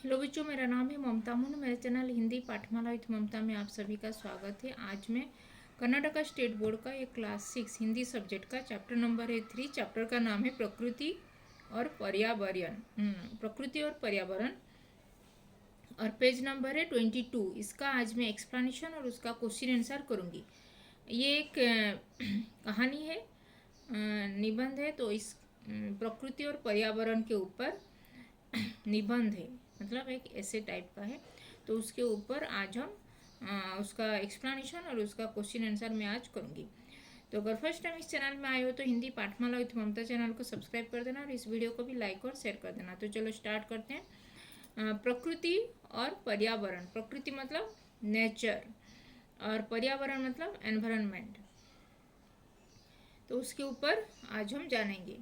Hello बच्चों, मेरा नाम है ममता हूँ। मेरे चैनल हिंदी पाठमाला विथ ममता में आप सभी का स्वागत है। आज मैं कर्नाटका स्टेट बोर्ड का एक क्लास 6 हिंदी सब्जेक्ट का चैप्टर नंबर है 3। चैप्टर का नाम है प्रकृति और पर्यावरण। प्रकृति और पर्यावरण, और पेज नंबर है 22। इसका आज मैं एक्सप्लेनेशन और उसका क्वेश्चन आंसर करूँगी। ये एक कहानी है, निबंध है। तो इस प्रकृति और पर्यावरण के ऊपर निबंध है, मतलब एक ऐसे टाइप का है। तो उसके ऊपर आज हम उसका एक्सप्लेनेशन और उसका क्वेश्चन आंसर मैं आज करूँगी। तो अगर फर्स्ट टाइम इस चैनल में आए हो तो हिंदी पाठमाला विथ ममता चैनल को सब्सक्राइब कर देना और इस वीडियो को भी लाइक और शेयर कर देना। तो चलो स्टार्ट करते हैं। प्रकृति और पर्यावरण। प्रकृति मतलब नेचर और पर्यावरण मतलब एनवायरनमेंट। तो उसके ऊपर आज हम जानेंगे।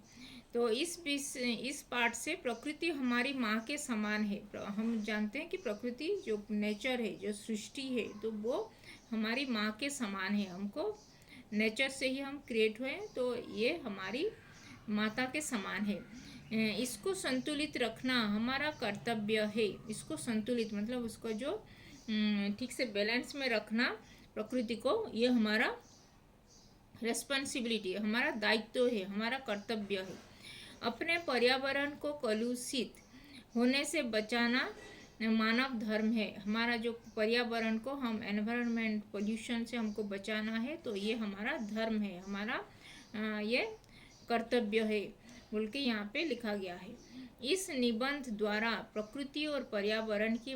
तो इस पार्ट से प्रकृति हमारी माँ के समान है। हम जानते हैं कि प्रकृति जो नेचर है, जो सृष्टि है, तो वो हमारी माँ के समान है। हमको नेचर से ही हम क्रिएट हुए हैं, तो ये हमारी माता के समान है। इसको संतुलित रखना हमारा कर्तव्य है। इसको संतुलित मतलब उसको जो ठीक से बैलेंस में रखना प्रकृति को, ये हमारा रेस्पॉन्सिबिलिटी है, हमारा दायित्व है, हमारा कर्तव्य है। अपने पर्यावरण को कलुषित होने से बचाना मानव धर्म है। हमारा जो पर्यावरण को हम एनवायरनमेंट पोल्यूशन से हमको बचाना है, तो ये हमारा धर्म है, हमारा ये कर्तव्य है बोल के यहाँ पे लिखा गया है। इस निबंध द्वारा प्रकृति और पर्यावरण की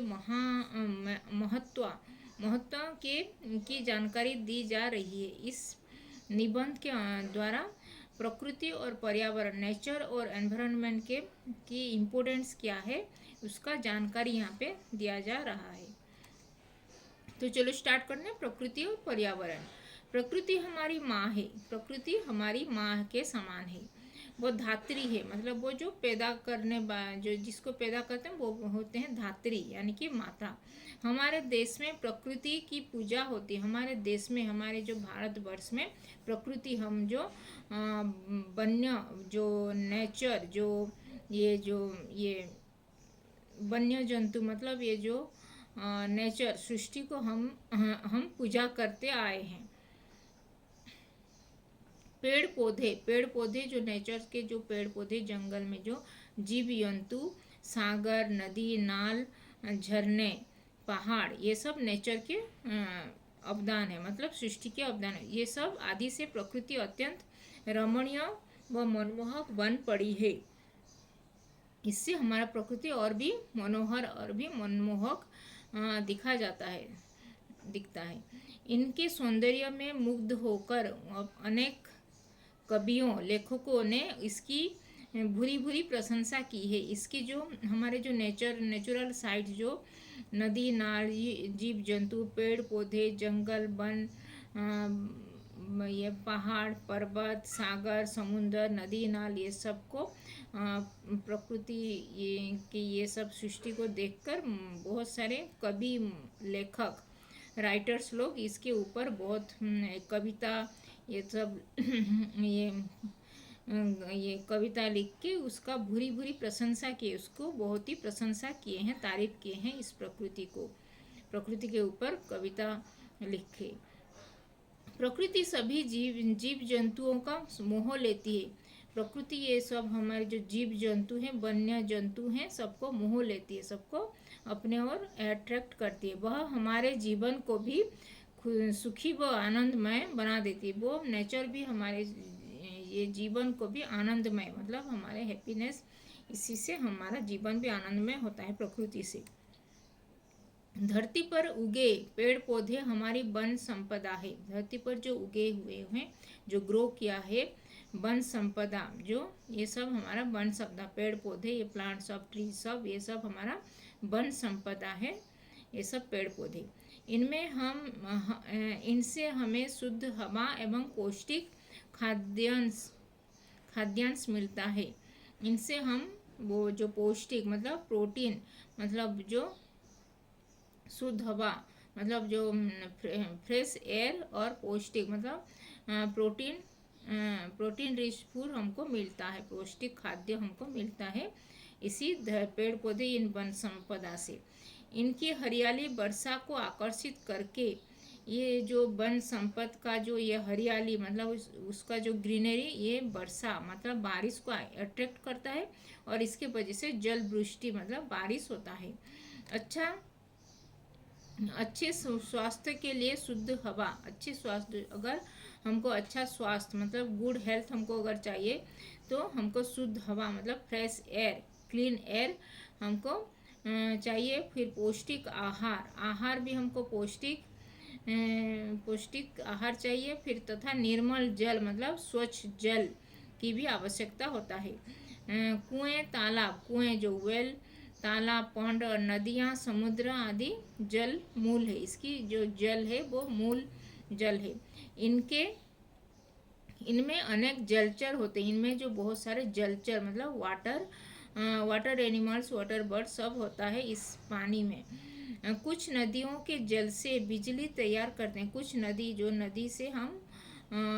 महत्व की जानकारी दी जा रही है। इस निबंध के द्वारा प्रकृति और पर्यावरण, नेचर और एनवायरनमेंट की इम्पोर्टेंस क्या है, उसका जानकारी यहाँ पे दिया जा रहा है। तो चलो स्टार्ट करते हैं। प्रकृति और पर्यावरण। प्रकृति हमारी माँ है। प्रकृति हमारी माँ के समान है। वो धात्री है, मतलब वो जो पैदा करने जो जिसको पैदा करते हैं वो होते हैं धात्री, यानी कि माता। हमारे देश में प्रकृति की पूजा होती है। हमारे देश में, हमारे जो भारतवर्ष में प्रकृति, हम जो वन्य जो नेचर, जो ये वन्य जंतु, मतलब ये जो नेचर सृष्टि को हम पूजा करते आए हैं। पेड़ पौधे जो नेचर के जो पेड़ पौधे, जंगल में जो जीव जंतु, सागर, नदी, नाल, झरने, पहाड़, ये सब नेचर के अवदान है, मतलब सृष्टि के अवदान है। ये सब आदि से प्रकृति अत्यंत रमणीय व मनमोहक बन पड़ी है। इससे हमारा प्रकृति और भी मनोहर और भी मनमोहक दिखता है। इनके सौंदर्य में मुग्ध होकर अनेक कवियों, लेखकों ने इसकी भूरी भूरी प्रशंसा की है। इसकी जो हमारे जो नेचुरल साइट, जो नदी, नाल, जीव जंतु, पेड़ पौधे, जंगल, वन, ये पहाड़, पर्वत, सागर, समुद्र, नदी, नाल, ये सब को प्रकृति ये सब सृष्टि को देखकर बहुत सारे कवि, लेखक, राइटर्स लोग इसके ऊपर बहुत कविता, ये सब ये कविता लिख के उसका भूरी भूरी प्रशंसा की, उसको बहुत ही प्रशंसा किए हैं, तारीफ किए हैं इस प्रकृति के ऊपर कविता लिखे। प्रकृति सभी जीव जंतुओं का मोह लेती है। प्रकृति ये सब हमारे जो जीव जंतु हैं, वन्य जंतु हैं, सबको मोह लेती है, सबको अपने ओर अट्रैक्ट करती है। वह हमारे जीवन को भी सुखी व आनंदमय बना देती है। वो नेचर भी हमारे ये जीवन को भी आनंदमय, मतलब हमारे हैप्पीनेस, इसी से हमारा जीवन भी आनंदमय होता है प्रकृति से। धरती पर उगे पेड़ पौधे हमारी वन संपदा है। धरती पर जो उगे हुए हैं, जो ग्रो किया है, वन संपदा, जो ये सब हमारा वन संपदा, पेड़ पौधे, ये प्लांट्स ऑफ ट्री, सब ये सब हमारा वन संपदा है। ये सब पेड़ पौधे, इनसे हमें शुद्ध हवा एवं पौष्टिक खाद्यांश मिलता है। इनसे हम वो जो पौष्टिक मतलब प्रोटीन, मतलब जो शुद्ध हवा, मतलब जो फ्रेश एयर, और पौष्टिक मतलब प्रोटीन रिच फूड हमको मिलता है, पौष्टिक खाद्य हमको मिलता है इसी पेड़ पौधे इन वन संपदा से। इनकी हरियाली वर्षा को आकर्षित करके ये जो वन संपद का जो ये हरियाली मतलब उसका जो ग्रीनरी ये वर्षा मतलब बारिश को अट्रैक्ट करता है और इसके वजह से जल वृष्टि मतलब बारिश होता है। अच्छे स्वास्थ्य के लिए शुद्ध हवा, अच्छे स्वास्थ्य अगर हमको अच्छा स्वास्थ्य मतलब गुड हेल्थ हमको अगर चाहिए तो हमको शुद्ध हवा मतलब फ्रेश एयर, क्लीन एयर हमको चाहिए। फिर पौष्टिक आहार, आहार भी हमको पौष्टिक आहार चाहिए। फिर तथा निर्मल जल मतलब स्वच्छ जल की भी आवश्यकता होता है। कुएं तालाब, कुएं जो वेल, तालाब, पौंड और नदियाँ, समुद्र आदि जल मूल है। इसकी जो जल है वो मूल जल है। इनमें अनेक जलचर होते हैं। इनमें जो बहुत सारे जलचर मतलब वाटर एनिमल्स, वाटर बर्ड सब होता है इस पानी में। कुछ नदियों के जल से बिजली तैयार करते हैं। कुछ नदी जो नदी से हम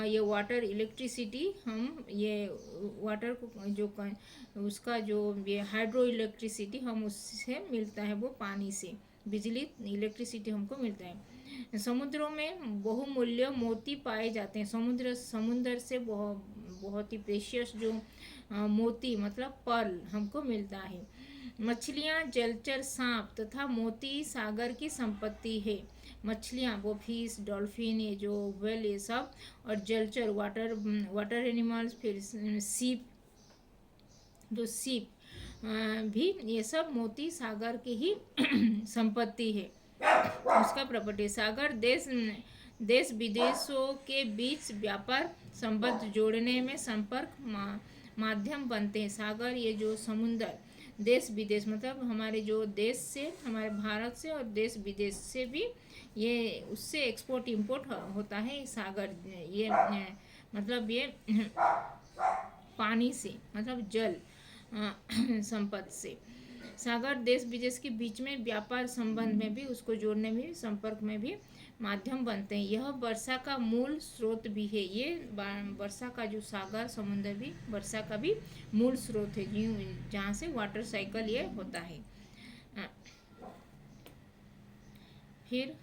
ये वाटर इलेक्ट्रिसिटी हम ये वाटर को जो उसका जो ये हाइड्रो इलेक्ट्रिसिटी हम उससे मिलता है, वो पानी से बिजली इलेक्ट्रिसिटी हमको मिलता है। समुद्रों में बहुमूल्य मोती पाए जाते हैं। समुद्र से बहुत ही प्रेशियस जो मोती मतलब पर्ल हमको मिलता है। मछलियाँ, जलचर, सांप तथा मोती सागर की संपत्ति है। मछलियाँ वो फिश, डॉल्फिन, ये जो वेल ये सब, और जलचर वाटर एनिमल्स, फिर सीप जो सीप भी, ये सब मोती सागर की ही संपत्ति है, उसका प्रॉपर्टी। सागर देश विदेशों के बीच व्यापार संबंध जोड़ने में संपर्क माध्यम बनते हैं। सागर ये जो समुंदर देश विदेश मतलब हमारे जो देश से, हमारे भारत से और देश विदेश से भी ये उससे एक्सपोर्ट इंपोर्ट होता है। सागर ये मतलब ये पानी से मतलब जल संपत्ति से। सागर देश विदेश के बीच में व्यापार संबंध में भी उसको जोड़ने में संपर्क में भी माध्यम बनते हैं। यह वर्षा का मूल स्रोत भी है। ये वर्षा का जो सागर समुद्र भी वर्षा का भी मूल स्रोत है, जहाँ से वाटर साइकिल ये होता है। फिर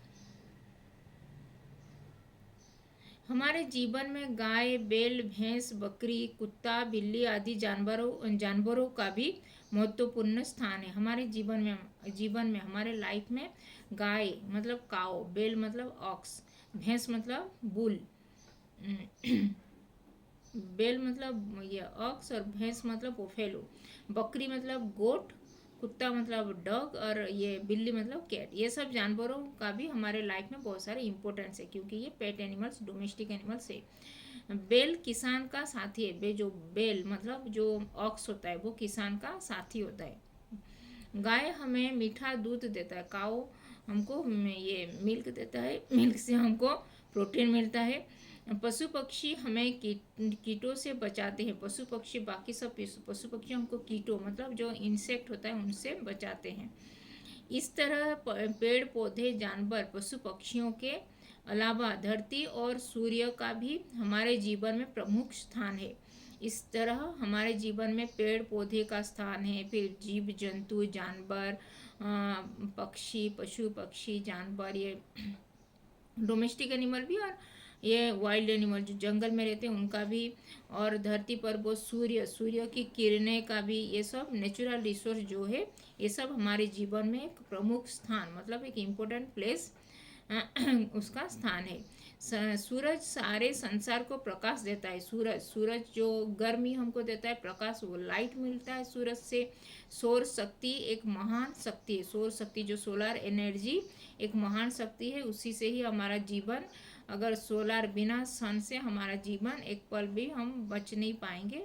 हमारे जीवन में गाय, बैल, भैंस, बकरी, कुत्ता, बिल्ली आदि जानवरों का भी महत्वपूर्ण स्थान है। हमारे जीवन में हमारे लाइफ में गाय मतलब काओ, बैल मतलब ऑक्स, भैंस मतलब बुल, बैल मतलब ये ऑक्स और भैंस मतलब बुफेलो, बकरी मतलब गोट, कुत्ता मतलब डॉग और ये बिल्ली मतलब कैट। ये सब जानवरों का भी हमारे लाइफ में बहुत सारे इंपॉर्टेंस है, क्योंकि ये पेट एनिमल्स, डोमेस्टिक एनिमल्स है। बैल किसान का साथी है। जो बैल मतलब जो ऑक्स होता है वो किसान का साथी होता है। गाय हमें मीठा दूध देता है। काऊ हमको ये मिल्क देता है, मिल्क से हमको प्रोटीन मिलता है। पशु पक्षी हमें कीटों से बचाते हैं। पशु पक्षी बाकी सब पशु पक्षी हमको कीटों मतलब जो इंसेक्ट होता है उनसे बचाते हैं। इस तरह पेड़ पौधे, जानवर, पशु पक्षियों के अलावा धरती और सूर्य का भी हमारे जीवन में प्रमुख स्थान है। इस तरह हमारे जीवन में पेड़ पौधे का स्थान है। फिर जीव जंतु, जानवर, पक्षी, पशु पक्षी, जानवर, ये डोमेस्टिक एनिमल भी और ये वाइल्ड एनिमल जो जंगल में रहते हैं उनका भी, और धरती पर वो सूर्य की किरणें का भी, ये सब नेचुरल रिसोर्स जो है ये सब हमारे जीवन में एक प्रमुख स्थान मतलब एक इम्पोर्टेंट प्लेस उसका स्थान है। सूरज सारे संसार को प्रकाश देता है। सूरज जो गर्मी हमको देता है, प्रकाश, वो लाइट मिलता है सूरज से। सौर शक्ति एक महान शक्ति है। सौर शक्ति जो सोलर एनर्जी एक महान शक्ति है, उसी से ही हमारा जीवन, अगर सोलर बिना सन से हमारा जीवन एक पल भी हम बच नहीं पाएंगे।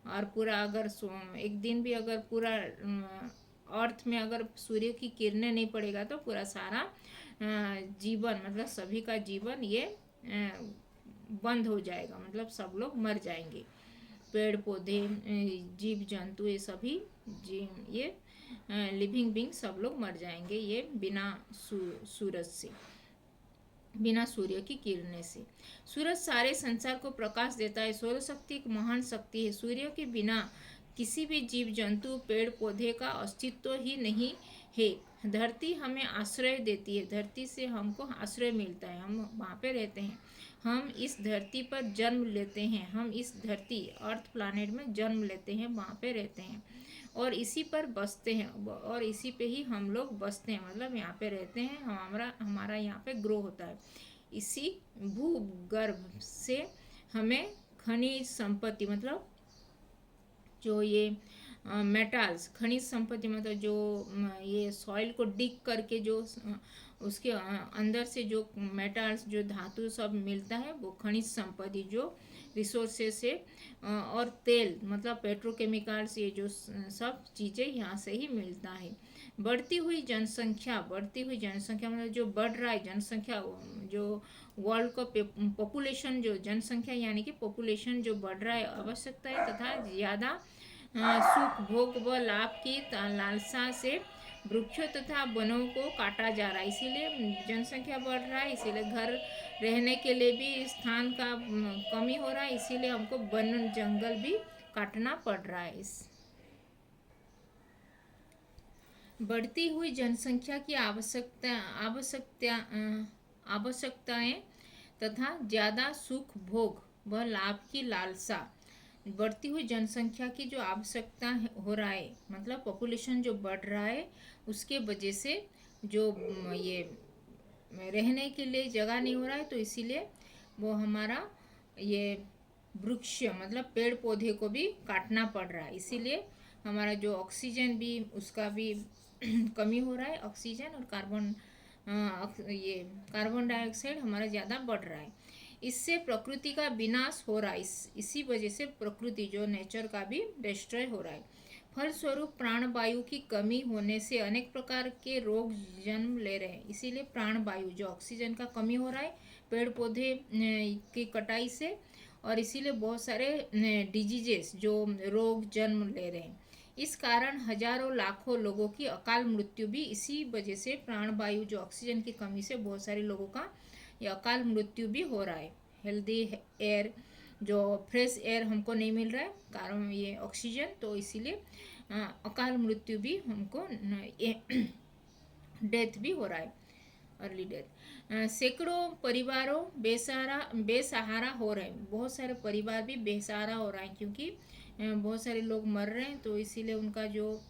और पूरा अगर एक दिन भी अगर पूरा अर्थ में अगर सूर्य की किरणें नहीं पड़ेगा तो पूरा सारा जीवन मतलब सभी का जीवन ये बंद हो जाएगा, मतलब सब लोग मर जाएंगे। पेड़ पौधे, जीव जंतु, ये सभी ये लिविंग बींग सब लोग मर जाएंगे ये बिना सूरज से, बिना सूर्य की किरणें से। सूरज सारे संसार को प्रकाश देता है। सौर शक्ति एक महान शक्ति है। सूर्य के बिना किसी भी जीव जंतु पेड़ पौधे का अस्तित्व ही नहीं है। धरती हमें आश्रय देती है, धरती से हमको आश्रय मिलता है, हम वहाँ पे रहते हैं। हम इस धरती पर जन्म लेते हैं, हम इस धरती अर्थ प्लानेट में जन्म लेते हैं, वहाँ पे रहते हैं और इसी पर बसते हैं और इसी पे ही हम लोग बसते हैं, मतलब यहाँ पे रहते हैं, हमारा यहाँ पे ग्रो होता है। इसी भूगर्भ से हमें खनिज संपत्ति, मतलब जो ये मेटल्स, खनिज संपत्ति, मतलब जो ये सॉइल को डिग करके जो उसके अंदर से जो मेटल्स, जो धातु सब मिलता है, वो खनिज संपत्ति जो रिसोर्सेज से और तेल, मतलब पेट्रोकेमिकल्स, ये जो सब चीज़ें यहाँ से ही मिलता है। बढ़ती हुई जनसंख्या मतलब जो बढ़ रहा है जनसंख्या, जो वर्ल्ड का पॉपुलेशन, जो जनसंख्या यानी कि पॉपुलेशन जो बढ़ रहा है, आवश्यकताएं तथा ज़्यादा सुख भोग व लाभ की लालसा से वृक्षों तथा वनों को काटा जा रहा है। इसीलिए जनसंख्या बढ़ रहा है, इसीलिए घर रहने के लिए भी स्थान का कमी हो रहा है, इसीलिए हमको वन जंगल भी काटना पड़ रहा है। इस बढ़ती हुई जनसंख्या की आवश्यकताएं तथा ज़्यादा सुख भोग व लाभ की लालसा, बढ़ती हुई जनसंख्या की जो आवश्यकता हो रहा है, मतलब पॉपुलेशन जो बढ़ रहा है, उसके वजह से जो ये रहने के लिए जगह नहीं हो रहा है, तो इसीलिए वो हमारा ये वृक्ष, मतलब पेड़ पौधे को भी काटना पड़ रहा है। इसीलिए हमारा जो ऑक्सीजन भी, उसका भी कमी हो रहा है, ऑक्सीजन और ये कार्बन डाइऑक्साइड हमारा ज़्यादा बढ़ रहा है। इससे प्रकृति का विनाश हो रहा है, इसी वजह से प्रकृति जो नेचर का भी डिस्ट्रॉय हो रहा है। फलस्वरूप प्राणवायु की कमी होने से अनेक प्रकार के रोग जन्म ले रहे हैं। इसीलिए प्राणवायु, जो ऑक्सीजन का कमी हो रहा है पेड़ पौधे की कटाई से, और इसीलिए बहुत सारे डिजीजेस, जो रोग जन्म ले रहे हैं। इस कारण हजारों लाखों लोगों की अकाल मृत्यु भी इसी वजह से, प्राणवायु जो ऑक्सीजन की कमी से बहुत सारे लोगों का ये अकाल मृत्यु भी हो रहा है। हेल्दी एयर, जो फ्रेश एयर हमको नहीं मिल रहा है कारण ये ऑक्सीजन, तो इसीलिए अकाल मृत्यु भी हमको डेथ भी हो रहा है, अर्ली डेथ। सैकड़ों परिवारों बेसहारा हो रहे हैं, बहुत सारे परिवार भी बेसहारा हो रहा है, क्योंकि बहुत सारे लोग मर रहे हैं, तो इसीलिए उनका जो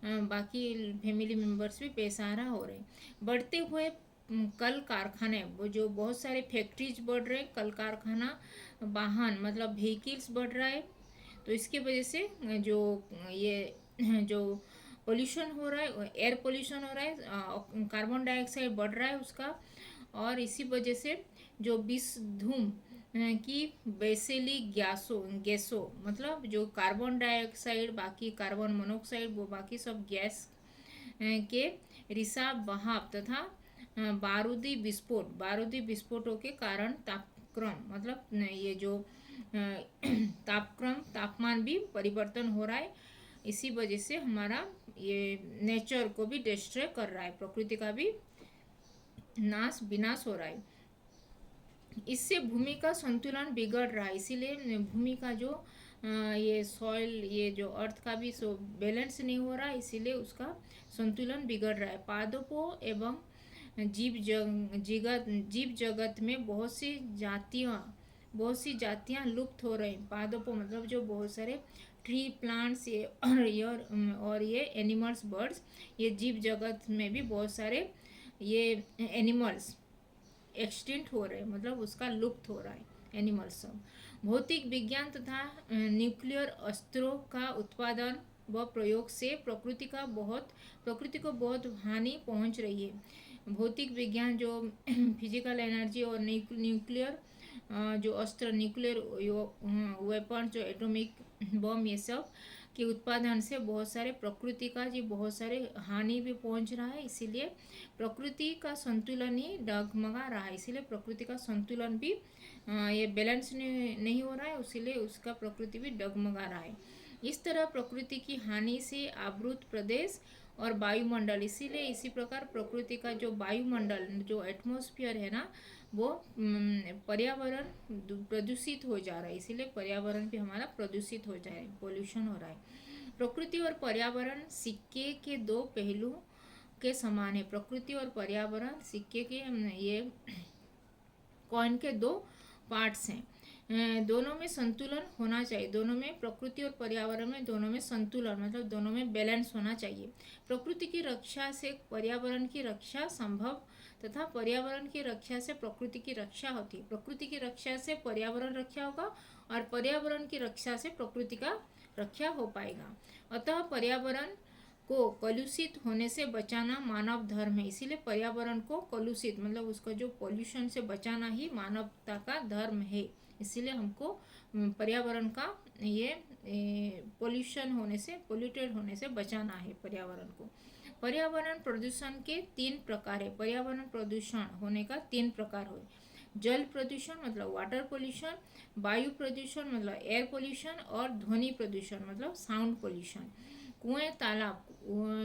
बाकी फैमिली मेम्बर्स भी बेसहारा हो रहे हैं। बढ़ते हुए कल कारखाने, वो जो बहुत सारे फैक्ट्रीज बढ़ रहे हैं, कल कारखाना, वाहन, मतलब व्हीकल्स बढ़ रहा है, तो इसके वजह से जो ये जो पोल्यूशन हो रहा है, एयर पोल्यूशन हो रहा है, कार्बन डाइऑक्साइड बढ़ रहा है उसका, और इसी वजह से जो विष धूम की वैसेली गैसों, मतलब जो कार्बन डाइऑक्साइड, बाकी कार्बन मोनोऑक्साइड, वो बाकी सब गैस के रिसाव बहाव तथा बारूदी विस्फोटों के कारण तापक्रम, मतलब ये जो तापमान भी परिवर्तन हो रहा है। इसी वजह से हमारा ये नेचर को भी डिस्ट्रॉय कर रहा है, प्रकृति का भी विनाश हो रहा है। इससे भूमि का संतुलन बिगड़ रहा है, इसीलिए भूमि का जो ये सॉइल, ये जो अर्थ का भी बैलेंस नहीं हो रहा है, इसीलिए उसका संतुलन बिगड़ रहा है। पादपों एवं जीव जगत में बहुत सी जातियां लुप्त हो रही हैं। पादपों मतलब जो बहुत सारे ट्री प्लांट्स और ये एनिमल्स, बर्ड्स, ये जीव जगत में भी बहुत सारे ये एनिमल्स एक्सटिंक्ट हो रहे हैं, मतलब उसका लुप्त हो रहा है एनिमल्स सब। भौतिक विज्ञान तथा न्यूक्लियर अस्त्रों का उत्पादन व प्रयोग से प्रकृति को बहुत हानि पहुंच रही है। भौतिक विज्ञान जो फिजिकल एनर्जी और न्यूक्लियर जो अस्त्र, न्यूक्लियर वेपन, जो एटॉमिक बम, ये सब के उत्पादन से बहुत सारे प्रकृति का जी बहुत सारे हानि भी पहुंच रहा है। इसीलिए प्रकृति का संतुलन ही डगमगा रहा है, इसीलिए प्रकृति का संतुलन भी ये बैलेंस नहीं हो रहा है, इसीलिए उसका प्रकृति भी डगमगा रहा है। इस तरह प्रकृति की हानि से आवृत प्रदेश और वायुमंडल, इसीलिए इसी प्रकार प्रकृति का जो वायुमंडल, जो एटमॉस्फेयर है ना, वो पर्यावरण प्रदूषित हो जा रहा है, इसीलिए पर्यावरण भी हमारा प्रदूषित हो जा रहा है, पोल्यूशन हो रहा है। प्रकृति और पर्यावरण सिक्के के दो पहलू के समान है। प्रकृति और पर्यावरण सिक्के के ये कॉइन के दो पार्ट्स हैं। दोनों में संतुलन होना चाहिए, दोनों में, प्रकृति और पर्यावरण में दोनों में संतुलन, मतलब दोनों में बैलेंस होना चाहिए। प्रकृति की रक्षा से पर्यावरण की रक्षा संभव तथा पर्यावरण की रक्षा से प्रकृति की रक्षा होती है। प्रकृति की रक्षा से पर्यावरण रक्षा होगा और पर्यावरण की रक्षा से प्रकृति का रक्षा हो पाएगा। अतः पर्यावरण को कलुषित होने से बचाना मानव धर्म है। इसीलिए पर्यावरण को कलुषित मतलब उसका जो पॉल्यूशन से बचाना ही मानवता का धर्म है। इसीलिए हमको पर्यावरण का ये पोल्यूशन होने से, पोल्यूटेड होने से बचाना है पर्यावरण को। पर्यावरण प्रदूषण के 3 प्रकार है। पर्यावरण प्रदूषण होने का 3 प्रकार है। जल प्रदूषण मतलब वाटर पोल्यूशन, वायु प्रदूषण मतलब एयर पोल्यूशन और ध्वनि प्रदूषण मतलब साउंड पोल्यूशन। कुएं, तालाब,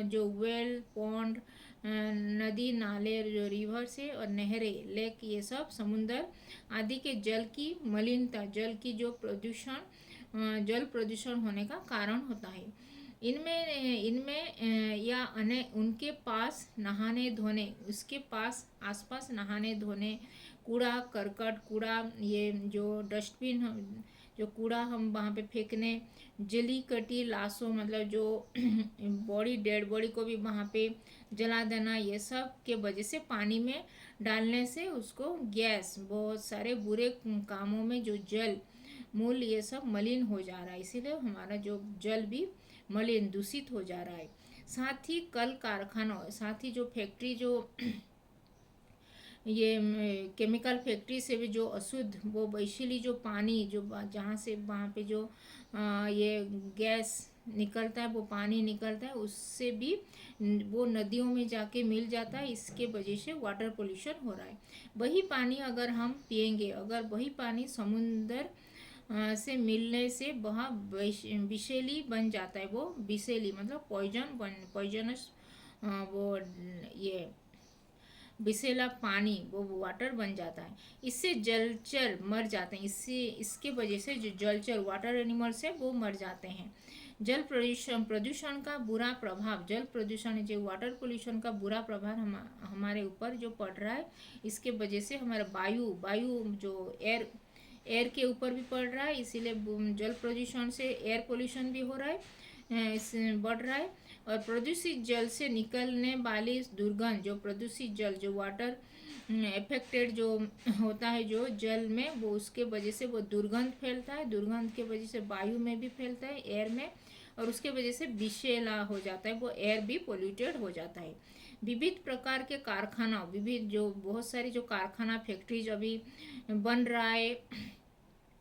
जो वेल, पॉन्ड, नदी, नाले, जो रिवर से और नहरें, लेक, ये सब समुद्र आदि के जल की मलिनता, जल की जो प्रदूषण, जल प्रदूषण होने का कारण होता है। इनमें इनमें या उनके पास नहाने धोने, उसके पास आसपास नहाने धोने, कूड़ा करकट, कूड़ा, ये जो डस्टबिन, जो कूड़ा हम वहाँ पे फेंकने, जली कटी लाशों मतलब जो बॉडी, डेड बॉडी को भी वहाँ पे जला देना, ये सब के वजह से पानी में डालने से उसको गैस, बहुत सारे बुरे कामों में जो जल मूल ये सब मलिन हो जा रहा है। इसीलिए हमारा जो जल भी मलिन, दूषित हो जा रहा है। साथ ही कल कारखानों, साथ ही जो फैक्ट्री, जो ये केमिकल फैक्ट्री से भी जो अशुद्ध, वो वैशिली जो पानी, जो जहाँ से वहाँ पे जो ये गैस निकलता है, वो पानी निकलता है, उससे भी वो नदियों में जाके मिल जाता है। इसके वजह से वाटर पोल्यूशन हो रहा है। वही पानी अगर हम पिएंगे, अगर वही पानी समुंदर से मिलने से वह विषैली बन जाता है, वो विषैली मतलब पॉइजनस, वो ये विषैला पानी, वो वाटर बन जाता है। इससे जलचर मर जाते हैं। इसके वजह से जो जलचर वाटर एनिमल्स है वो मर जाते हैं। जल प्रदूषण का बुरा प्रभाव, जल प्रदूषण जो वाटर पोल्यूशन का बुरा प्रभाव हमारे ऊपर जो पड़ रहा है, इसके वजह से हमारा वायु जो एयर के ऊपर भी पड़ रहा है। इसीलिए जल प्रदूषण से एयर पोल्यूशन भी हो रहा है, बढ़ रहा है। और प्रदूषित जल से निकलने वाली दुर्गंध, जो प्रदूषित जल, जो वाटर इफेक्टेड जो होता है जो जल में, वो उसके वजह से वो दुर्गंध फैलता है। दुर्गंध के वजह से वायु में भी फैलता है, एयर में, और उसके वजह से विषैला हो जाता है, वो एयर भी पोल्यूटेड हो जाता है। विविध प्रकार के कारखाना, विविध जो बहुत सारी जो कारखाना, फैक्ट्रीज अभी बन रहा है,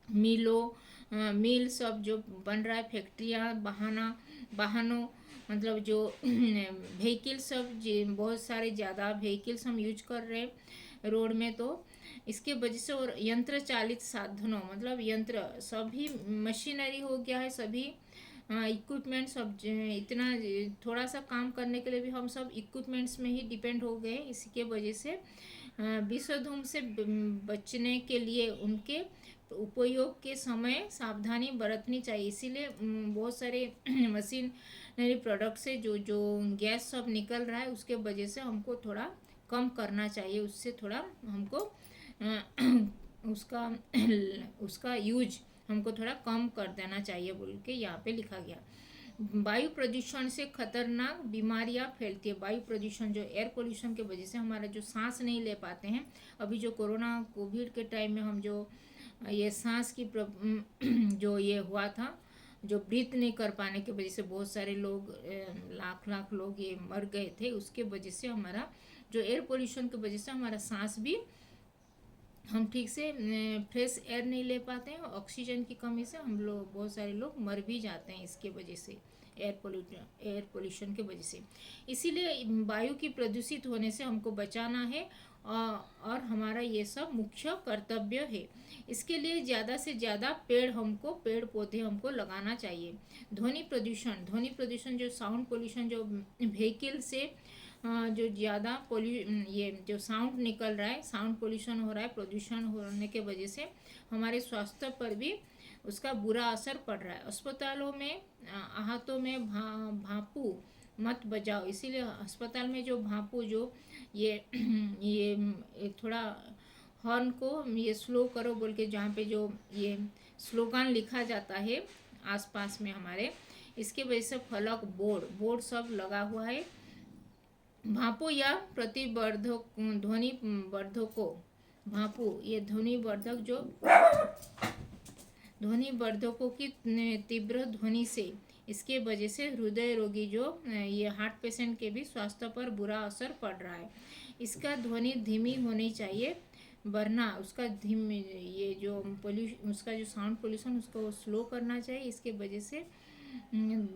मिल सब जो बन रहा है, फैक्ट्रियाँ, वाहनों मतलब जो व्हीकल सब, बहुत सारे ज़्यादा व्हीकल्स हम यूज कर रहे हैं रोड में, तो इसके वजह से, और यंत्र चालित साधनों मतलब यंत्र, सभी मशीनरी हो गया है, सभी इक्विपमेंट सब, इतना थोड़ा सा काम करने के लिए भी हम सब इक्विपमेंट्स में ही डिपेंड हो गए। इसके वजह से विश्व धूम से बचने के लिए उनके उपयोग के समय सावधानी बरतनी चाहिए। इसीलिए बहुत सारे मशीनरी प्रोडक्ट से जो गैस सब निकल रहा है, उसके वजह से हमको थोड़ा कम करना चाहिए, उससे थोड़ा हमको उसका यूज हमको थोड़ा कम कर देना चाहिए बोल के यहाँ पे लिखा गया। वायु प्रदूषण से खतरनाक बीमारियां फैलती है। वायु प्रदूषण जो एयर पोल्यूशन के वजह से हमारा जो सांस नहीं ले पाते हैं, अभी जो कोविड के टाइम में हम जो ये सांस की जो ये हुआ था, जो ब्रीथ नहीं कर पाने की वजह से बहुत सारे लोग, लाख लोग ये मर गए थे। उसके वजह से हमारा जो एयर पोल्यूशन की वजह से हमारा सांस भी, हम ठीक से फ्रेश एयर नहीं ले पाते हैं, ऑक्सीजन की कमी से हम लोग, बहुत सारे लोग मर भी जाते हैं इसके वजह से, एयर पोल्यूशन के वजह से। इसीलिए वायु की प्रदूषित होने से हमको बचाना है, और हमारा ये सब मुख्य कर्तव्य है। इसके लिए ज़्यादा से ज़्यादा पेड़ पौधे हमको लगाना चाहिए। ध्वनि प्रदूषण जो साउंड पोल्यूशन, जो व्हीकल से जो ज़्यादा ये जो साउंड निकल रहा है, साउंड पोल्यूशन हो रहा है, प्रदूषण होने के वजह से हमारे स्वास्थ्य पर भी उसका बुरा असर पड़ रहा है। अस्पतालों में आहतों में भांपू मत बजाओ, इसीलिए अस्पताल में जो भांपू जो ये ये थोड़ा हॉर्न को ये स्लो करो बोल के जहाँ पे जो ये स्लोगन लिखा जाता है आसपास में हमारे, इसके वजह से फलक बोर्ड सब लगा हुआ है। भांपू या प्रतिवर्धक ध्वनि वर्धकों, भांपू ये ध्वनि वर्धकों की तीव्र ध्वनि से, इसके वजह से हृदय रोगी जो ये हार्ट पेशेंट के भी स्वास्थ्य पर बुरा असर पड़ रहा है। इसका ध्वनि धीमी होनी चाहिए, वरना उसका धीमी ये जो उसका जो साउंड पोल्यूशन उसको स्लो करना चाहिए। इसके वजह से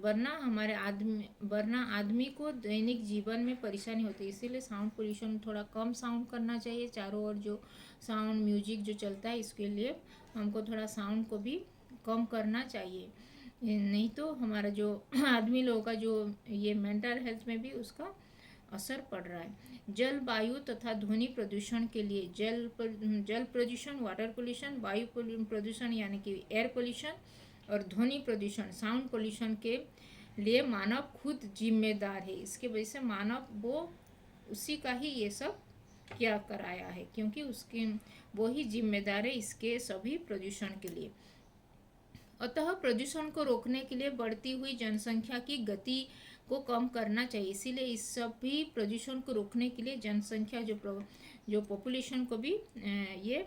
वरना आदमी को दैनिक जीवन में परेशानी होती है। इसीलिए साउंड पोल्यूशन थोड़ा कम साउंड करना चाहिए। चारों ओर जो साउंड म्यूजिक जो चलता है, इसके लिए हमको थोड़ा साउंड को भी कम करना चाहिए, नहीं तो हमारा जो आदमी लोगों का जो ये मेंटल हेल्थ में भी उसका असर पड़ रहा है। जल, वायु तथा ध्वनि प्रदूषण के लिए जल प्रदूषण, वाटर पोल्यूशन, वायु प्रदूषण यानी कि एयर पोल्यूशन, और ध्वनि प्रदूषण साउंड पोल्यूशन के लिए मानव खुद जिम्मेदार है। इसके वजह से मानव वो उसी का ही ये सब क्या कराया है, क्योंकि उसके वो ही जिम्मेदार है इसके सभी प्रदूषण के लिए। अतः प्रदूषण को रोकने के लिए बढ़ती हुई जनसंख्या की गति को कम करना चाहिए। इसीलिए इस सभी प्रदूषण को रोकने के लिए जनसंख्या जो पॉपुलेशन को भी ये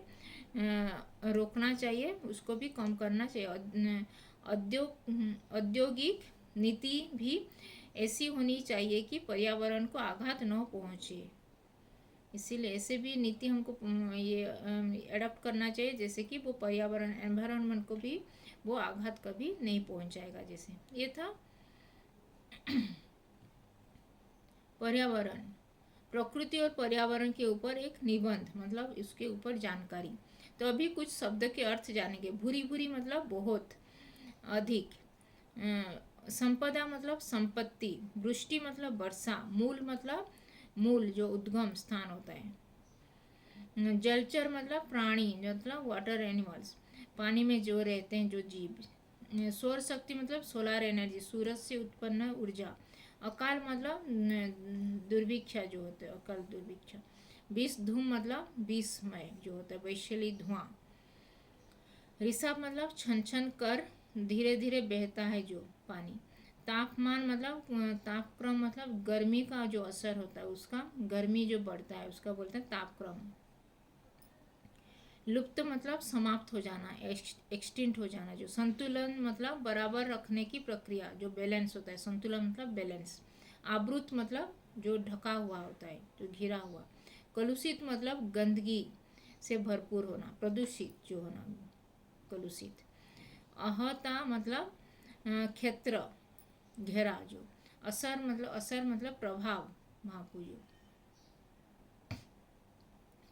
रोकना चाहिए, उसको भी कम करना चाहिए। औद्योगिक नीति भी ऐसी होनी चाहिए कि पर्यावरण को आघात न पहुँचे। इसीलिए ऐसे भी नीति हमको ये एडॉप्ट करना चाहिए, जैसे कि वो पर्यावरण एनवायरनमेंट को भी वो आघात कभी नहीं पहुंचाएगा। जैसे ये था पर्यावरण, प्रकृति और पर्यावरण के ऊपर एक निबंध, मतलब इसके ऊपर जानकारी। तो अभी कुछ शब्द के अर्थ जानेंगे। भूरी भूरी मतलब बहुत अधिक, संपदा मतलब संपत्ति, वृष्टि मतलब वर्षा, मूल मतलब मूल जो उद्गम स्थान होता है, जलचर मतलब प्राणी मतलब वाटर एनिमल्स, पानी में जो रहते हैं जो जीव, सौर शक्ति मतलब सोलर एनर्जी, सूरज से उत्पन्न ऊर्जा, अकाल मतलब दुर्भिक्षा जो होता है, अकाल दुर्भिक्षा, विष धूम मतलब विषमय जो होता है, वैशाली धुआं, ऋषभ मतलब छन छन कर धीरे धीरे बहता है जो पानी, तापमान मतलब तापक्रम मतलब गर्मी का जो असर होता है उसका, गर्मी जो बढ़ता है उसका बोलते हैं तापक्रम, लुप्त मतलब समाप्त हो जाना, एक्सटिंक्ट हो जाना, जो संतुलन मतलब बराबर रखने की प्रक्रिया, जो बैलेंस होता है, संतुलन मतलब बैलेंस, आवृत मतलब जो ढका हुआ होता है, जो घिरा हुआ, कलुषित मतलब गंदगी से भरपूर होना, प्रदूषित जो होना, कलुषित, अहता मतलब क्षेत्र घेरा, जो असर मतलब प्रभाव,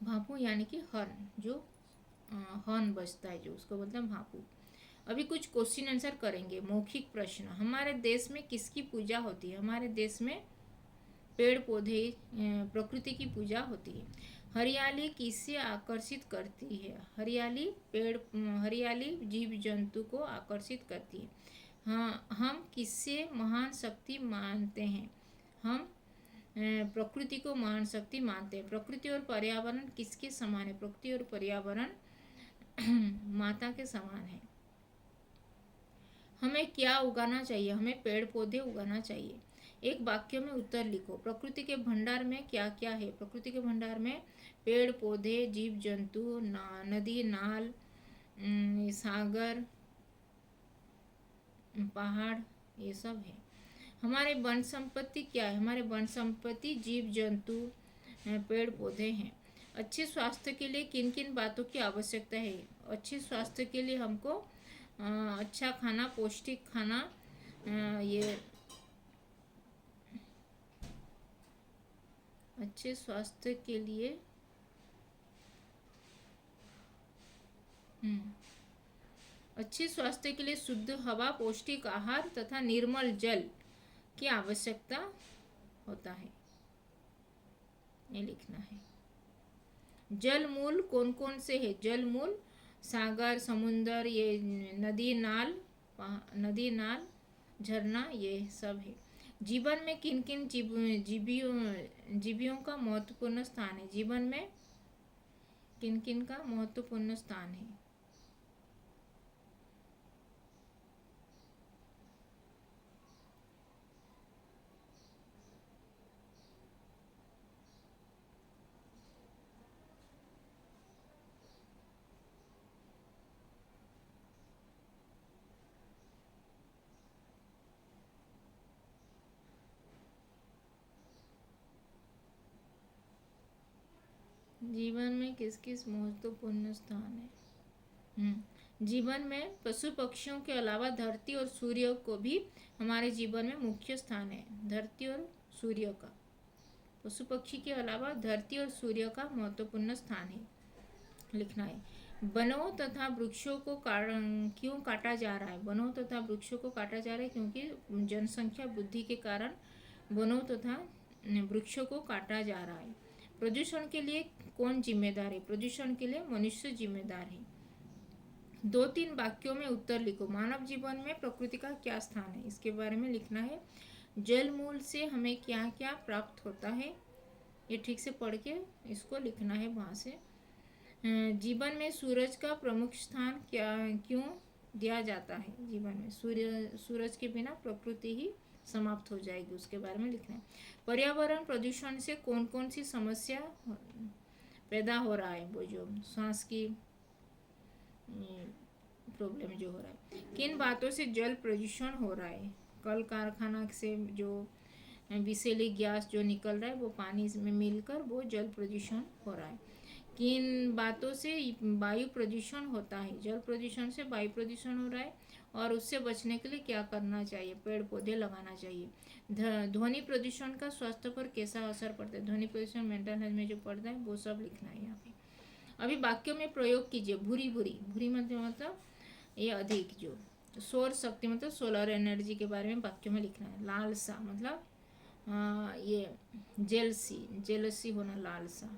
भापू यानी कि हॉर्न, जो हॉर्न बजता है जो, उसको बोलते हैं भापू। अभी कुछ क्वेश्चन आंसर करेंगे। मौखिक प्रश्न, हमारे देश में किसकी पूजा होती है? हमारे देश में पेड़ पौधे प्रकृति की पूजा होती है। हरियाली किससे आकर्षित करती है? हरियाली जीव जंतु को आकर्षित करती है। हाँ, हम किससे महान शक्ति मानते हैं? हम प्रकृति को महान शक्ति मानते हैं। प्रकृति और पर्यावरण किसके समान है? प्रकृति और पर्यावरण माता के समान है। हमें क्या उगाना चाहिए? हमें पेड़ पौधे उगाना चाहिए। एक वाक्य में उत्तर लिखो। प्रकृति के भंडार में क्या क्या है? प्रकृति के भंडार में पेड़ पौधे, जीव जंतु, नदी नाल, सागर, पहाड़, ये सब है। हमारे वन संपत्ति क्या है? हमारे वन संपत्ति जीव जंतु, पेड़ पौधे हैं। अच्छे स्वास्थ्य के लिए किन किन बातों की आवश्यकता है? अच्छे स्वास्थ्य के लिए हमको अच्छा खाना, पौष्टिक खाना, ये अच्छे स्वास्थ्य के लिए अच्छे स्वास्थ्य के लिए शुद्ध हवा, पौष्टिक आहार तथा निर्मल जल की आवश्यकता होता है। ये लिखना है। जल मूल कौन कौन से है? जल मूल सागर, समुंदर, ये नदी नाल, झरना, ये सब है। जीवन में किन किन जीवियों का महत्वपूर्ण स्थान है? जीवन में किन किन का महत्वपूर्ण स्थान है? जीवन में किस किस महत्वपूर्ण स्थान है? जीवन में पशु पक्षियों के अलावा धरती और सूर्य को भी हमारे जीवन में मुख्य स्थान है। धरती और सूर्य का, पशु पक्षी के अलावा धरती और सूर्य का महत्वपूर्ण स्थान है, लिखना है। वनों तथा वृक्षों को क्यों काटा जा रहा है? वनों तथा वृक्षों को काटा जा रहा है क्योंकि जनसंख्या वृद्धि के कारण वनों तथा वृक्षों को काटा जा रहा है। प्रदूषण के लिए कौन जिम्मेदार है? प्रदूषण के लिए मनुष्य जिम्मेदार है। 2-3 वाक्यों में उत्तर लिखो। मानव जीवन में प्रकृति का क्या स्थान है? इसके बारे में लिखना है। जल मूल से हमें क्या क्या प्राप्त होता है? ये ठीक से पढ़ के इसको लिखना है वहाँ से। जीवन में सूरज का प्रमुख स्थान क्यों दिया जाता है? जीवन में सूरज के बिना प्रकृति ही समाप्त हो जाएगी, उसके बारे में लिखना है। पर्यावरण प्रदूषण से कौन कौन सी समस्या पैदा हो रहा है? वो जो सांस की प्रॉब्लम जो हो रहा है। किन बातों से जल प्रदूषण हो रहा है? कल कारखाना से जो विषैली गैस जो निकल रहा है वो पानी में मिलकर वो जल प्रदूषण हो रहा है। किन बातों से वायु प्रदूषण होता है? जल प्रदूषण से वायु प्रदूषण हो रहा है, और उससे बचने के लिए क्या करना चाहिए? पेड़ पौधे लगाना चाहिए। ध्वनि प्रदूषण का स्वास्थ्य पर कैसा असर पड़ता है? ध्वनि प्रदूषण मेंटल हेल्थ में जो पड़ता है वो सब लिखना है यहाँ पे। अभी वाक्यों में प्रयोग कीजिए। भूरी भूरी मतलब ये अधिक, जो सौर शक्ति मतलब सोलर एनर्जी के बारे में वाक्यों में लिखना है। लालसा मतलब ये जेलसी होना, लालसा।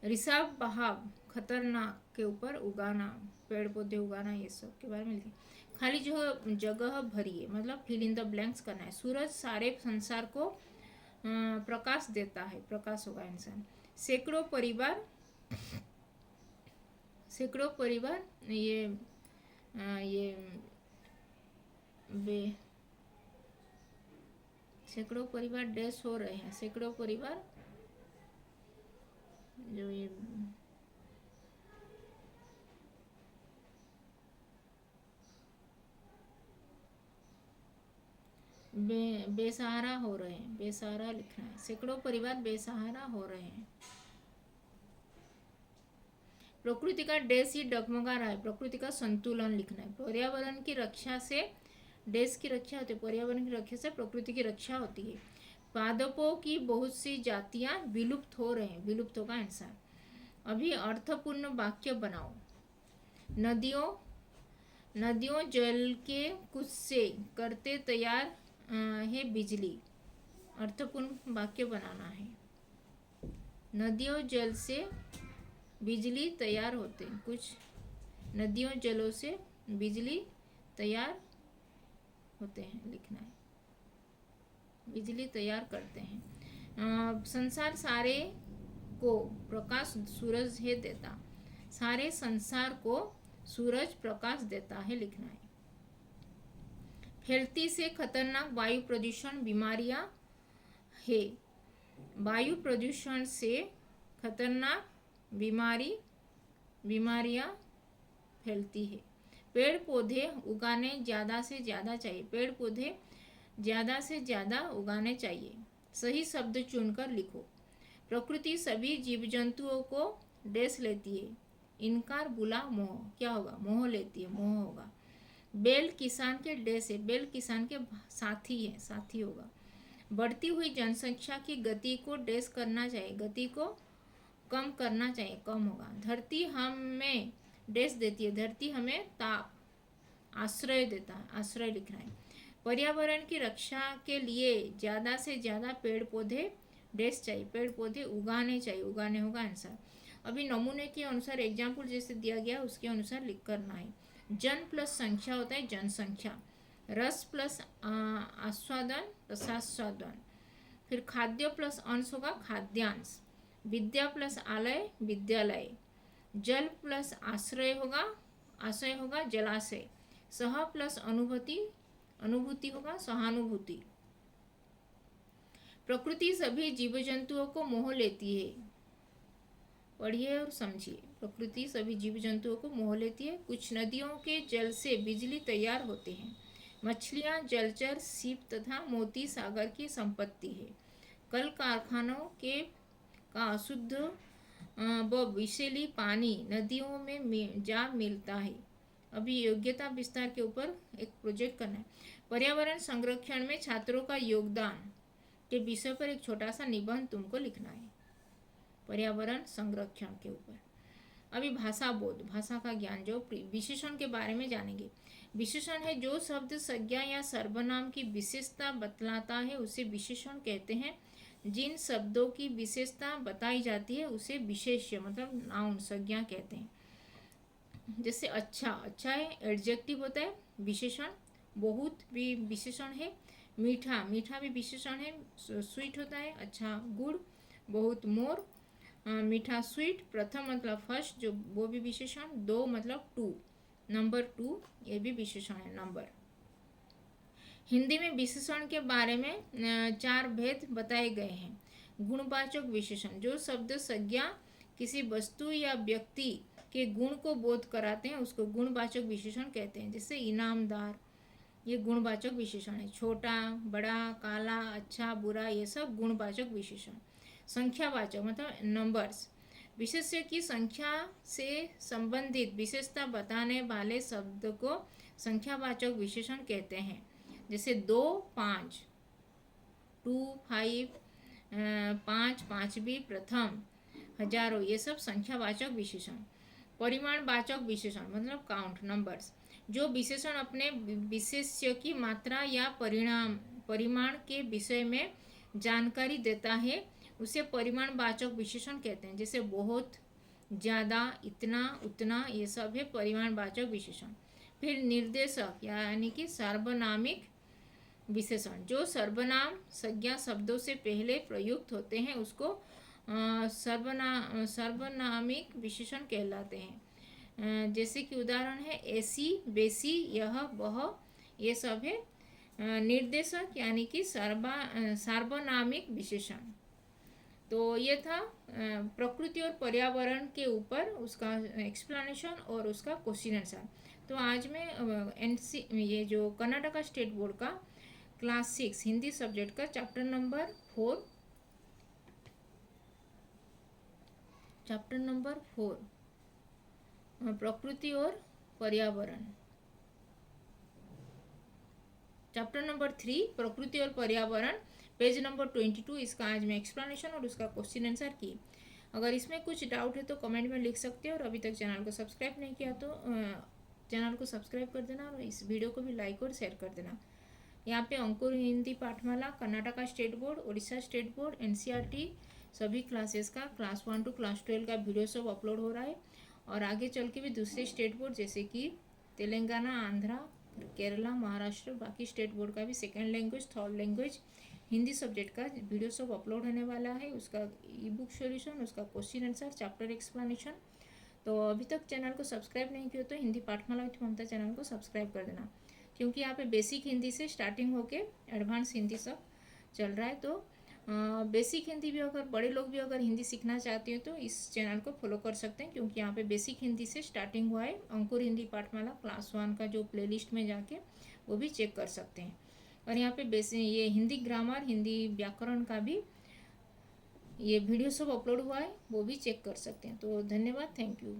रिसाव बहाव खतरनाक के ऊपर उगाना, पेड़ पौधे उगाना, ये सब के बारे में लिखें। खाली जो जगह भरिए मतलब फिल इन द ब्लैंक्स करना है। सूरज सारे संसार को प्रकाश देता है, प्रकाश होगा इंसान। सैकड़ों परिवार सैकड़ों परिवार डैश हो रहे हैं। सैकड़ों परिवार जो ये बेसहारा हो रहे हैं, बेसहारा लिखना है। सैकड़ों परिवार बेसहारा हो रहे हैं। प्रकृति का डैश ही डगमगा रहा है, प्रकृति का संतुलन लिखना है। पर्यावरण की रक्षा से देश की रक्षा होती है, पर्यावरण की रक्षा से प्रकृति की रक्षा होती है। पादपों की बहुत सी जातियां विलुप्त हो रहे हैं, विलुप्त होगा इंसान। अभी अर्थपूर्ण वाक्य बनाओ। नदियों जल के कुछ से करते तैयार है बिजली। अर्थपूर्ण वाक्य बनाना है। नदियों जल से बिजली तैयार होते हैं, कुछ नदियों जलों से बिजली तैयार होते हैं, लिखना है। बिजली तैयार करते हैं। संसार सारे को प्रकाश सूरज है देता। सारे संसार को सूरज प्रकाश देता है, लिखना है। फैलती से खतरनाक वायु प्रदूषण बीमारियां है। वायु प्रदूषण से खतरनाक बीमारियां फैलती है। पेड़ पौधे उगाने ज़्यादा से ज़्यादा चाहिए। पेड़ पौधे ज़्यादा से ज़्यादा उगाने चाहिए। सही शब्द चुनकर लिखो। प्रकृति सभी जीव जंतुओं को डैश लेती है। इनकार बुला मोह, क्या होगा? मोह लेती है, मोह होगा। बैल किसान के डैश है, बैल किसान के साथी है, साथी होगा। बढ़ती हुई जनसंख्या की गति को डैश करना चाहिए, गति को कम करना चाहिए, कम होगा। धरती हमें डैश देती है, धरती हमें ताप आश्रय देता है, आश्रय लिखना है। पर्यावरण की रक्षा के लिए ज़्यादा से ज़्यादा पेड़ पौधे डेस्क चाहिए, पेड़ पौधे उगाने चाहिए, उगाने होगा आंसर। अभी नमूने के अनुसार एग्जाम्पल जैसे दिया गया उसके अनुसार लिख करना है। जन प्लस संख्या होता है जनसंख्या, रस प्लस आस्वादन रसास्वादन, फिर खाद्य प्लस अंश होगा खाद्यांश, विद्या प्लस आलय विद्यालय, जल प्लस आश्रय होगा जलाशय, सह प्लस अनुभूति होगा सहानुभूति। प्रकृति सभी जीव जंतुओं को मोह लेती है, पढ़िए और समझिए। प्रकृति सभी जीव जंतुओं को मोह लेती है। कुछ नदियों के जल से बिजली तैयार होते हैं। मछलियाँ, जलचर, सीप तथा मोती सागर की संपत्ति है। कल कारखानों का अशुद्ध व विषैली पानी नदियों में जा मिलता है। अभी योग्यता विस्तार के ऊपर एक प्रोजेक्ट करना है। पर्यावरण संरक्षण में छात्रों का योगदान के विषय पर एक छोटा सा निबंध तुमको लिखना है, पर्यावरण संरक्षण के ऊपर। अभी भाषा बोध, भाषा का ज्ञान, जो विशेषण के बारे में जानेंगे। विशेषण है जो शब्द संज्ञा या सर्वनाम की विशेषता बतलाता है उसे विशेषण कहते हैं। जिन शब्दों की विशेषता बताई जाती है उसे विशेष्य मतलब नाउन संज्ञा कहते हैं। जैसे अच्छा है एडजेक्टिव होता है विशेषण, बहुत भी विशेषण है, मीठा भी विशेषण है, स्वीट होता है, अच्छा गुड़, बहुत मोर, मीठा स्वीट, प्रथम मतलब फर्स्ट जो वो भी विशेषण, दो मतलब टू, नंबर 2 ये भी विशेषण है नंबर। हिंदी में विशेषण के बारे में 4 भेद बताए गए हैं। गुणवाचक विशेषण, जो शब्द संज्ञा किसी वस्तु या व्यक्ति के गुण को बोध कराते हैं उसको गुणवाचक विशेषण कहते हैं। जैसे इनामदार, ये गुणवाचक विशेषण है। छोटा, बड़ा, काला, अच्छा, बुरा, ये सब गुणवाचक विशेषण। संख्यावाचक मतलब नंबर्स, विशेष्य की संख्या से संबंधित विशेषता बताने वाले शब्द को संख्यावाचक विशेषण कहते हैं। जैसे 2, 5, 2, 5, 5, पांचवी, प्रथम, हजारों, ये सब संख्यावाचक विशेषण। परिमाणवाचक विशेषण मतलब काउंट, नंबर्स, जो विशेषण अपने विशेष्य की मात्रा या परिमाण के विषय में जानकारी देता है उसे परिमाणवाचक विशेषण कहते हैं। जैसे बहुत, ज़्यादा, इतना, उतना, ये सब है परिमाणवाचक विशेषण। फिर निर्देशक यानी कि सार्वनामिक विशेषण, जो सर्वनाम संज्ञा शब्दों से पहले प्रयुक्त होते हैं उसको सर्वनामिक विशेषण कहलाते हैं। जैसे कि उदाहरण है ऐसी, वैसी, यह, वह, ये सब है निर्देशक यानी कि सार्वनामिक विशेषण। तो ये था प्रकृति और पर्यावरण के ऊपर उसका एक्सप्लेनेशन और उसका क्वेश्चन आंसर। तो आज मैं ये जो कर्नाटका स्टेट बोर्ड का क्लास 6 हिंदी सब्जेक्ट का चैप्टर नंबर 4 प्रकृति और पर्यावरण, चैप्टर नंबर 3 प्रकृति और पर्यावरण, पेज नंबर 22, इसका आज मैं एक्सप्लेनेशन और उसका क्वेश्चन आंसर की। अगर इसमें कुछ डाउट है तो कमेंट में लिख सकते हो और अभी तक चैनल को सब्सक्राइब नहीं किया तो चैनल को सब्सक्राइब कर देना और इस वीडियो को भी लाइक और शेयर कर देना। यहाँ पे Ankur Hindi Pathmala, Karnataka state board, Orissa state board, NCERT सभी क्लासेस का क्लास 1 to क्लास 12 का वीडियो सब अपलोड हो रहा है। और आगे चल के भी दूसरे स्टेट बोर्ड जैसे कि तेलंगाना, आंध्रा, केरला, महाराष्ट्र, बाकी स्टेट बोर्ड का भी second language, third language Hindi subject का वीडियो सब अपलोड होने वाला है। उसका ई बुक सॉल्यूशन, उसका क्वेश्चन आंसर, चैप्टर एक्सप्लेनेशन। तो अभी तक चैनल को सब्सक्राइब नहीं किया तो हिंदी पाठमाला विथ ममता चैनल को सब्सक्राइब कर देना, क्योंकि यहाँ पे बेसिक हिंदी से स्टार्टिंग होके एडवांस हिंदी सब चल रहा है। तो बेसिक हिंदी भी अगर बड़े लोग भी अगर हिंदी सीखना चाहते हो तो इस चैनल को फॉलो कर सकते हैं, क्योंकि यहाँ पे बेसिक हिंदी से स्टार्टिंग हुआ है। अंकुर हिंदी पाठमाला क्लास 1 का जो प्लेलिस्ट में जाके वो भी चेक कर सकते हैं। और यहाँ पे ये हिंदी ग्रामर, हिंदी व्याकरण का भी ये वीडियो सब अपलोड हुआ है, वो भी चेक कर सकते हैं। तो धन्यवाद, थैंक यू।